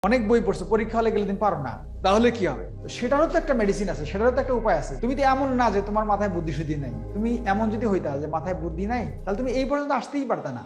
অনেক বই পড়ছো, পরীক্ষা হলে গেলে তুমি পারো না, তাহলে কি হবে? সেটারও তো একটা মেডিসিন আছে, সেটারও তো একটা উপায় আছে। তুমি তো এমন না যে তোমার মাথায় বুদ্ধি শুদ্ধি নাই। তুমি এমন যদি হইতা যে মাথায় বুদ্ধি নাই, তাহলে তুমি এই পর্যন্ত আসতেই পারতা না।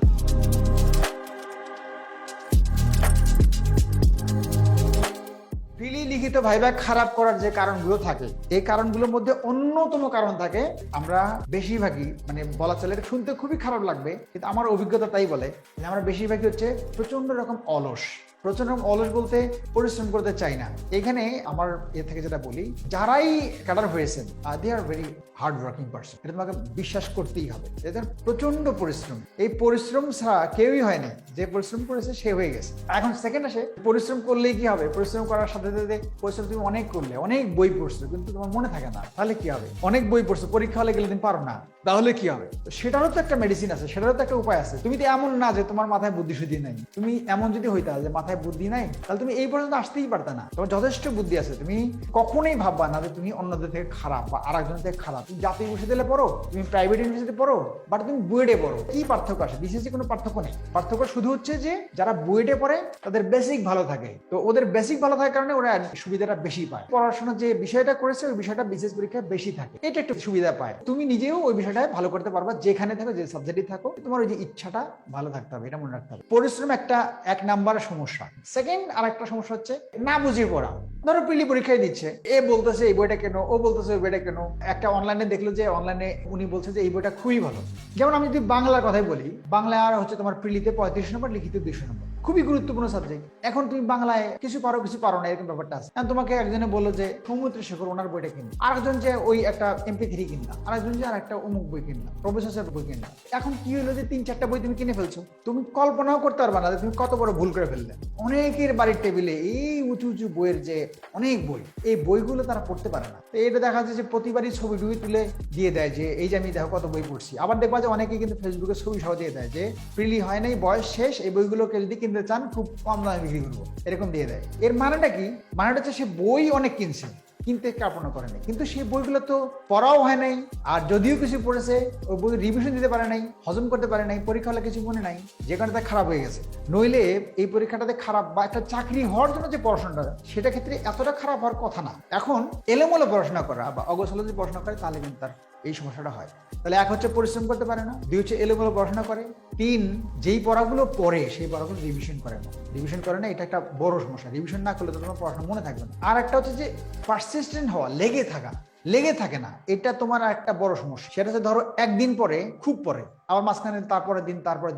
প্রিলি লিখিত ভাইভা খারাপ করার যে কারণগুলো থাকে, এই কারণগুলোর মধ্যে অন্যতম কারণ থাকে, আমরা বেশিরভাগই মানে বলা চলে, এটা শুনতে খুবই খারাপ লাগবে কিন্তু আমার অভিজ্ঞতা তাই বলে যে আমরা বেশিরভাগই হচ্ছে প্রচন্ড রকম অলস। প্রচন্ড রকম অলস বলতে পরিশ্রম করতে চাই না। এখানে আমার এ থেকে যেটা বলি, যারাই ক্যাডার হয়েছেন they are very hard working person, এটা তোমাকে বিশ্বাস করতেই হবে। এদের প্রচন্ড পরিশ্রম, এই পরিশ্রম ছাড়া কেউই হয় না। যে পরিশ্রম করেছে সে হয়ে গেছে। এখন সেকেন্ড আসে, পরিশ্রম করলেই কি হবে? পরিশ্রম করার সাথে সাথে পরিশ্রম তুমি অনেক করলে, অনেক বই পড়ছো কিন্তু তোমার মনে থাকে না, তাহলে কি হবে? অনেক বই পড়ছো, পরীক্ষা হলে গেলে তুমি পারো না, তাহলে কি হবে? সেটারও তো একটা মেডিসিন আছে, সেটারও তো একটা উপায় আছে। তুমি তো এমন না যে তোমার মাথায় বুদ্ধি শুদ্ধি নাই। তুমি এমন যদি হইতা যে মাথায় বুদ্ধি নাই, তাহলে তুমি এই পর্যন্ত আসতেই পারতা না। তোমার যথেষ্ট বুদ্ধি আছে। তুমি কখনোই ভাববা না যে তুমি অন্যদের থেকে খারাপ বা আরেকজনের থেকে খারাপ। তুমি জাতীয় বিশ্ববিদ্যালয়ে পড়ো, তুমি প্রাইভেট ইউনিভার্সিটি পড়ো, বাট তুমি বুয়েটে পড়ো, কি পার্থক্য আসে? বিশেষে কোনো পার্থক্য নেই। পার্থক্য শুধু হচ্ছে যে যারা বুয়েটে পড়ে তাদের বেসিক ভালো থাকে, তো ওদের বেসিক ভালো থাকার কারণে ওরা সুবিধাটা বেশি পায়। পড়াশোনার যে বিষয়টা করেছে ওই বিষয়টা বিশেষ পরীক্ষায় বেশি থাকে, এটা একটু সুবিধা পায়। তুমি নিজেও ওই বিষয়টা ভালো করতে পারবা, যেখানে থাকো, যে সাবজেক্টে থাকো, তোমার ওই যে ইচ্ছাটা ভালো থাকতে হবে, এটা মনে রাখতে হবে। পরিশ্রম একটা এক নাম্বার সমস্যা। সেকেন্ড আর একটা সমস্যা হচ্ছে না বুঝিয়ে পড়া। ধরো প্রিলি পরীক্ষায় দিচ্ছে, এ বলতেছে এই বইটা কেন, ও বলতেছে ওই বইটা কেন। একটা অনলাইনে দেখলো যে অনলাইনে উনি বলছে যে এই বইটা খুবই ভালো। যেমন আমি যদি বাংলার কথাই বলি, বাংলা আর হচ্ছে তোমার প্রিলিতে 35 নম্বর, লিখিত 200 নম্বর, খুবই গুরুত্বপূর্ণ সাবজেক্ট। এখন তুমি বাংলায় কিছু পারো কিছু পারো না, এরকম ব্যাপারটা আছে। এখন তোমাকে একজনে বললো যে সৌমিত্র শেখর ওনার বইটা কিনবে, আরেকজন যে ওই একটা MP3 কিনলাম, আরেকজন যে আর একটা অমুক বই কিনলাম, প্রফেসর স্যার বই কিনলাম। এখন কি হলো যে 3-4টা বই তুমি কিনে ফেলছো, তুমি কল্পনাও করতে পারবা না যে তুমি কত বড় ভুল করে ফেললে। অনেকের বাড়ির টেবিলে এই উঁচু উঁচু বইয়ের যে অনেক বই, এই বইগুলো তারা পড়তে পারে না। তো এটা দেখা যাচ্ছে যে প্রতিবারই ছবি টুবি তুলে দিয়ে দেয় যে এই যে আমি দেখো কত বই পড়ছি। আবার দেখবা যে অনেকে কিন্তু ফেসবুকে ছবি সহ দিয়ে দেয় যে প্রিলি হয় নাই, বয়স শেষ, এই বইগুলোকে যদি কিনতে চান খুব কম দামে বিক্রি করবো, এরকম দিয়ে দেয়। এর মানেটা কি? মানেটা হচ্ছে সে বই অনেক কিনছে কিনতে কার্পণা করে নাই, কিন্তু সেই বইগুলো তো পড়াও হয় নাই। আর যদিও কিছু পড়েছে, ওই বই রিভিশন দিতে পারে নাই, হজম করতে পারে নাই, পরীক্ষা হলে কিছু মনে নাই, যে কারণে তা খারাপ হয়ে গেছে। নইলে এই পরীক্ষাটাতে খারাপ বা একটা চাকরি হওয়ার জন্য যে পড়াশোনাটা, সেটা ক্ষেত্রে এতটা খারাপ হওয়ার কথা না। এখন এলোমেলো পড়াশোনা করা বা অগোছালো যদি পড়াশোনা করে, তাহলে কিন্তু তার এই সমস্যাটা হয়। তাহলে এক হচ্ছে পরিশ্রম করতে পারে না, দুই হচ্ছে এলোমেলো পড়াশোনা করে, তিন যেই পড়াগুলো পড়ে সেই পড়াগুলো রিভিশন করে না। রিভিশন করে না, এটা একটা বড় সমস্যা। রিভিশন না করলে তো তোমার পড়াশোনা মনে থাকবে না। আর একটা হচ্ছে যে পারসিস্টেন্ট হওয়া, লেগে থাকা, লেগে থাকে না, এটা তোমার একটা বড় সমস্যা। সেটা হচ্ছে ধরো একদিন পরে খুব পরে, আবার মাঝখানে তারপরে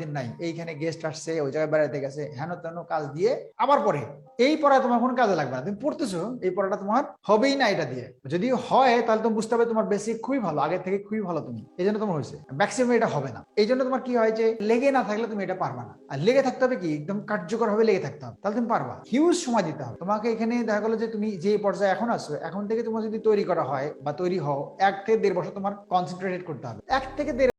দিন নাই, এইখানে গেস্ট আসছে, ওই জায়গায় বেড়াতে গেছে, হেন তেন কাজ দিয়ে আবার পরে। এই পড়া তোমার কোনো কাজে লাগবে না। তুমি পড়তেছো, এই পড়াটা তোমার হবেই না এটা দিয়ে। যদি হয় তাহলে তুমি বুঝতে হবে তোমার বেসিক খুবই ভালো, আগে থেকে খুবই ভালো তুমি, এই জন্য তোমার হয়েছে। ম্যাক্সিমাম এটা হবে না। এই জন্য তোমার কি হয় যে লেগে না থাকলে তুমি এটা পারবা না। আর লেগে থাকতে হবে কি, একদম কার্যকর ভাবে লেগে থাকতে হবে, তাহলে তুমি পারবা। হিউজ সময় দিতে হবে তোমাকে। এখানে দেখা গেলো যে তুমি যে পর্যায়ে এখন আছো, এখন থেকে তোমার যদি তৈরি করা হয় বা তৈরি হও, 1 থেকে 1.5 বছর তোমার কনসেন্ট্রেটেড করতে হবে। 1 থেকে 1.5